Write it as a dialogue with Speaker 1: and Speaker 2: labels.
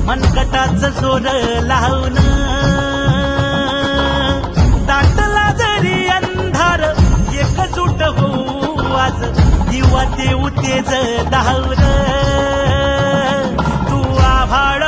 Speaker 1: मनगटाचं जोर लावून दाटला जरी अंधार एकजूट होऊ आज दिवा देऊ तेज दावर तू आभाळ